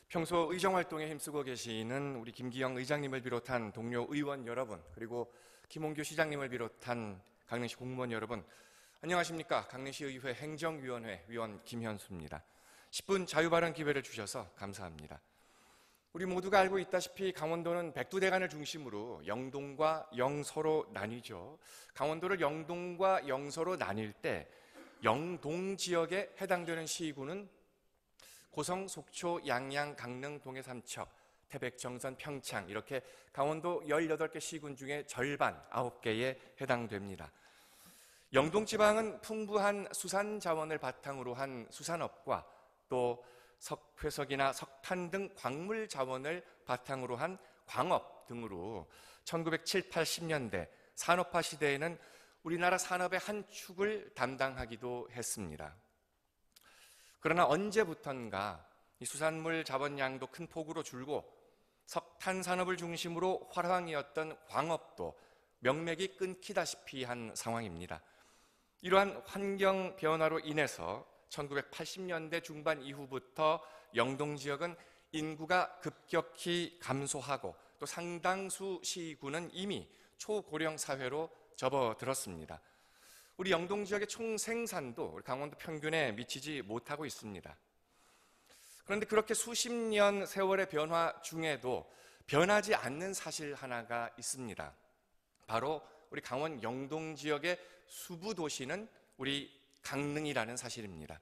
평소 의정활동에 힘쓰고 계시는 우리 김기영 의장님을 비롯한 동료 의원 여러분, 그리고 김홍규 시장님을 비롯한 강릉시 공무원 여러분, 안녕하십니까. 강릉시의회 행정위원회 위원 김현수입니다. 10분 자유발언 기회를 주셔서 감사합니다. 우리 모두가 알고 있다시피 강원도는 백두대간을 중심으로 영동과 영서로 나뉘죠. 강원도를 영동과 영서로 나뉠 때 영동 지역에 해당되는 시군은 고성, 속초, 양양, 강릉, 동해, 삼척, 태백, 정선, 평창 이렇게 강원도 18개 시군 중에 절반 9개에 해당됩니다. 영동지방은 풍부한 수산 자원을 바탕으로 한 수산업과 또 석회석이나 석탄 등 광물 자원을 바탕으로 한 광업 등으로 1970, 80년대 산업화 시대에는 우리나라 산업의 한 축을 담당하기도 했습니다. 그러나 언제부턴가 이 수산물 자원량도 큰 폭으로 줄고 석탄 산업을 중심으로 활황이었던 광업도 명맥이 끊기다시피 한 상황입니다. 이러한 환경 변화로 인해서 1980년대 중반 이후부터 영동 지역은 인구가 급격히 감소하고 또 상당수 시군은 이미 초고령 사회로 접어들었습니다. 우리 영동 지역의 총 생산도 우리 강원도 평균에 미치지 못하고 있습니다. 그런데 그렇게 수십 년 세월의 변화 중에도 변하지 않는 사실 하나가 있습니다. 바로 우리 강원 영동 지역의 수부 도시는 우리 강릉이라는 사실입니다.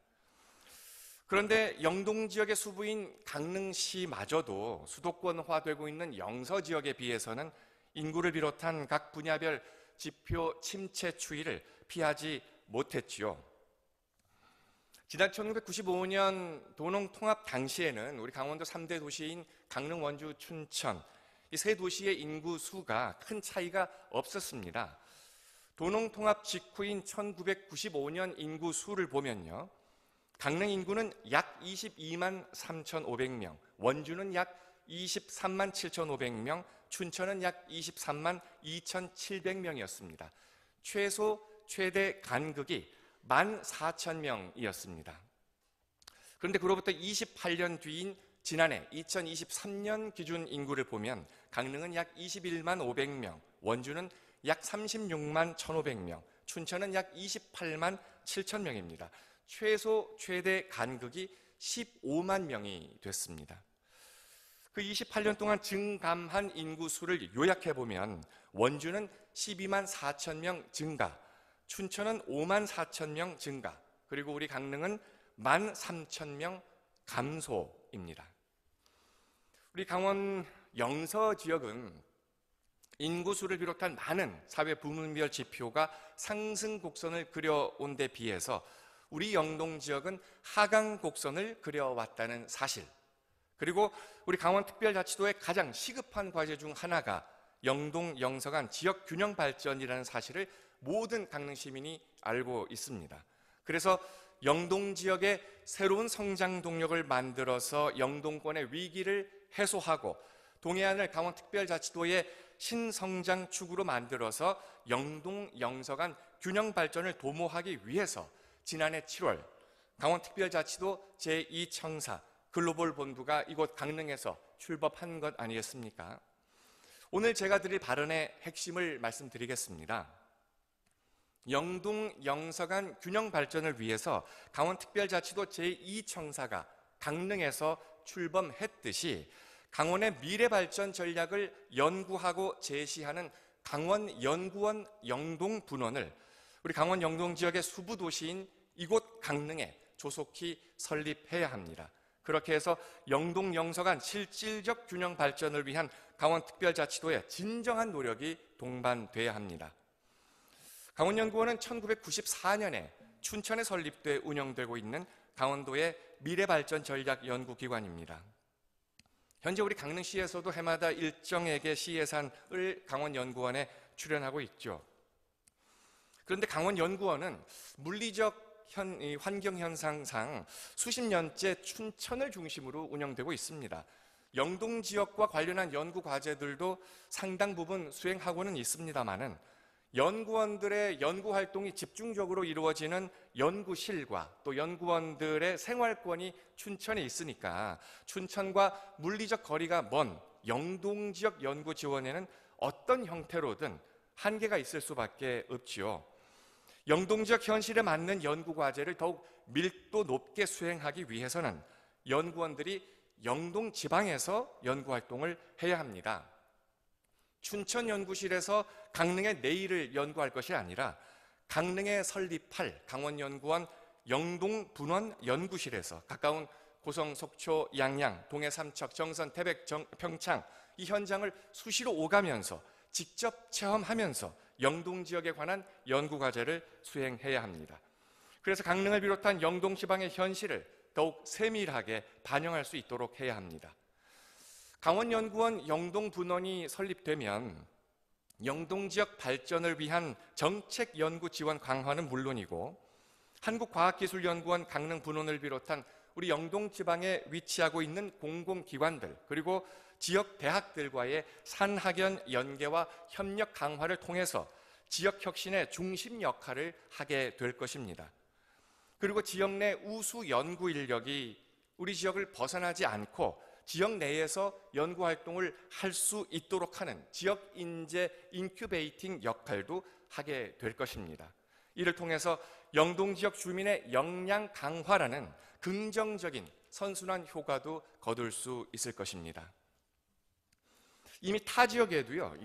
그런데 영동 지역의 수부인 강릉시마저도 수도권화되고 있는 영서 지역에 비해서는 인구를 비롯한 각 분야별 지표 침체 추이를 피하지 못했지요. 지난 1995년 도농통합 당시에는 우리 강원도 3대 도시인 강릉, 원주, 춘천 이 세 도시의 인구 수가 큰 차이가 없었습니다. 도농통합 직후인 1995년 인구 수를 보면요. 강릉 인구는 약 22만 3,500명, 원주는 약 23만 7,500명, 춘천은 약 23만 2,700명이었습니다. 최대 간극이 14,000명이었습니다. 그런데 그로부터 28년 뒤인 지난해 2023년 기준 인구를 보면 강릉은 약 21만 500명, 원주는 약 36만 1,500명, 춘천은 약 28만 7,000명입니다. 최대 간극이 15만 명이 됐습니다. 그 28년 동안 증감한 인구 수를 요약해보면 원주는 12만 4천 명 증가, 춘천은 5만 4천 명 증가, 그리고 우리 강릉은 1만 3천 명 감소입니다. 우리 강원 영서 지역은 인구수를 비롯한 많은 사회 부문별 지표가 상승 곡선을 그려온 데 비해서 우리 영동 지역은 하강 곡선을 그려왔다는 사실, 그리고 우리 강원특별자치도의 가장 시급한 과제 중 하나가 영동, 영서 간 지역 균형 발전이라는 사실을 모든 강릉 시민이 알고 있습니다. 그래서 영동 지역의 새로운 성장 동력을 만들어서 영동권의 위기를 해소하고 동해안을 강원특별자치도의 신성장 축으로 만들어서 영동, 영서 간 균형 발전을 도모하기 위해서 지난해 7월 강원특별자치도 제2청사 글로벌 본부가 이곳 강릉에서 출범한 것 아니겠습니까? 오늘 제가 드릴 발언의 핵심을 말씀드리겠습니다. 영동, 영서 간 균형 발전을 위해서 강원특별자치도 제2청사가 강릉에서 출범했듯이 강원의 미래발전 전략을 연구하고 제시하는 강원연구원 영동분원을 우리 강원 영동 지역의 수부도시인 이곳 강릉에 조속히 설립해야 합니다. 그렇게 해서 영동, 영서 간 실질적 균형 발전을 위한 강원특별자치도의 진정한 노력이 동반돼야 합니다. 강원연구원은 1994년에 춘천에 설립돼 운영되고 있는 강원도의 미래발전 전략 연구기관입니다. 현재 우리 강릉시에서도 해마다 일정액의 시예산을 강원연구원에 출연하고 있죠. 그런데 강원연구원은 물리적 환경 현상상 수십 년째 춘천을 중심으로 운영되고 있습니다. 영동 지역과 관련한 연구 과제들도 상당 부분 수행하고는 있습니다만은 연구원들의 연구 활동이 집중적으로 이루어지는 연구실과 또 연구원들의 생활권이 춘천에 있으니까 춘천과 물리적 거리가 먼 영동 지역 연구 지원에는 어떤 형태로든 한계가 있을 수밖에 없지요. 영동 지역 현실에 맞는 연구 과제를 더욱 밀도 높게 수행하기 위해서는 연구원들이 영동 지방에서 연구 활동을 해야 합니다. 춘천 연구실에서 강릉의 내일을 연구할 것이 아니라 강릉에 설립할 강원연구원 영동 분원 연구실에서 가까운 고성, 속초, 양양, 동해, 삼척, 정선, 태백, 평창 이 현장을 수시로 오가면서 직접 체험하면서 영동 지역에 관한 연구 과제를 수행해야 합니다. 그래서 강릉을 비롯한 영동 지방의 현실을 더욱 세밀하게 반영할 수 있도록 해야 합니다. 강원연구원 영동 분원이 설립되면 영동 지역 발전을 위한 정책 연구 지원 강화는 물론이고 한국과학기술연구원 강릉 분원을 비롯한 우리 영동 지방에 위치하고 있는 공공기관들 그리고 지역 대학들과의 산학연 연계와 협력 강화를 통해서 지역 혁신의 중심 역할을 하게 될 것입니다. 그리고 지역 내 우수 연구 인력이 우리 지역을 벗어나지 않고 지역 내에서 연구 활동을 할 수 있도록 하는 지역 인재 인큐베이팅 역할도 하게 될 것입니다. 이를 통해서 영동 지역 주민의 역량 강화라는 긍정적인 선순환 효과도 거둘 수 있을 것입니다. 이미 타 지역에도요,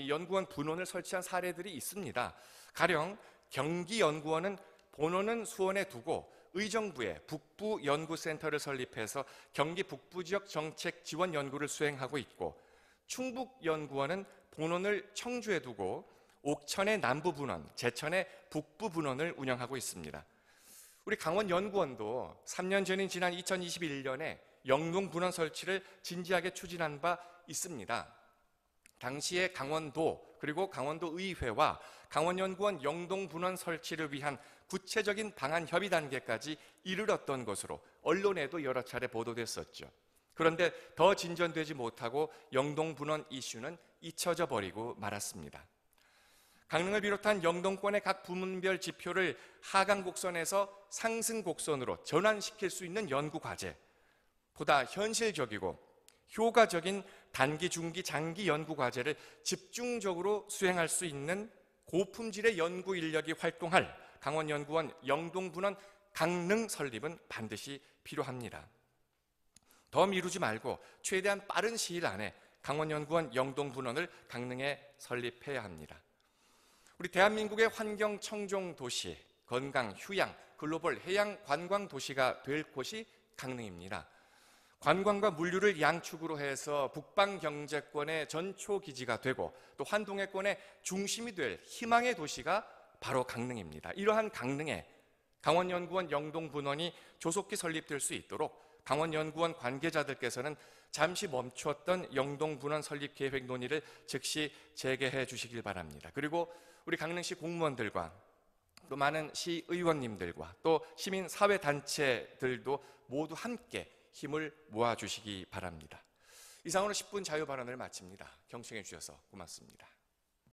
연구원 분원을 설치한 사례들이 있습니다. 가령 경기연구원은 본원은 수원에 두고 의정부에 북부연구센터를 설립해서 경기 북부 지역 정책 지원 연구를 수행하고 있고 충북연구원은 본원을 청주에 두고 옥천의 남부분원, 제천의 북부분원을 운영하고 있습니다. 우리 강원연구원도 3년 전인 지난 2021년에 영동분원 설치를 진지하게 추진한 바 있습니다. 당시에 강원도 그리고 강원도 의회와 강원연구원 영동분원 설치를 위한 구체적인 방안 협의 단계까지 이르렀던 것으로 언론에도 여러 차례 보도됐었죠. 그런데 더 진전되지 못하고 영동분원 이슈는 잊혀져 버리고 말았습니다. 강릉을 비롯한 영동권의 각 부문별 지표를 하강 곡선에서 상승 곡선으로 전환시킬 수 있는 연구 과제, 보다 현실적이고 효과적인 단기, 중기, 장기 연구 과제를 집중적으로 수행할 수 있는 고품질의 연구 인력이 활동할 강원연구원 영동분원 강릉 설립은 반드시 필요합니다. 더 미루지 말고 최대한 빠른 시일 안에 강원연구원 영동분원을 강릉에 설립해야 합니다. 우리 대한민국의 환경 청정 도시, 건강, 휴양, 글로벌 해양 관광 도시가 될 곳이 강릉입니다. 관광과 물류를 양축으로 해서 북방 경제권의 전초 기지가 되고 또 환동해권의 중심이 될 희망의 도시가 바로 강릉입니다. 이러한 강릉에 강원연구원 영동분원이 조속히 설립될 수 있도록 강원연구원 관계자들께서는 잠시 멈추었던 영동분원 설립 계획 논의를 즉시 재개해 주시길 바랍니다. 그리고 우리 강릉시 공무원들과 또 많은 시의원님들과 또 시민사회단체들도 모두 함께 힘을 모아주시기 바랍니다. 이상으로 10분 자유발언을 마칩니다. 경청해 주셔서 고맙습니다.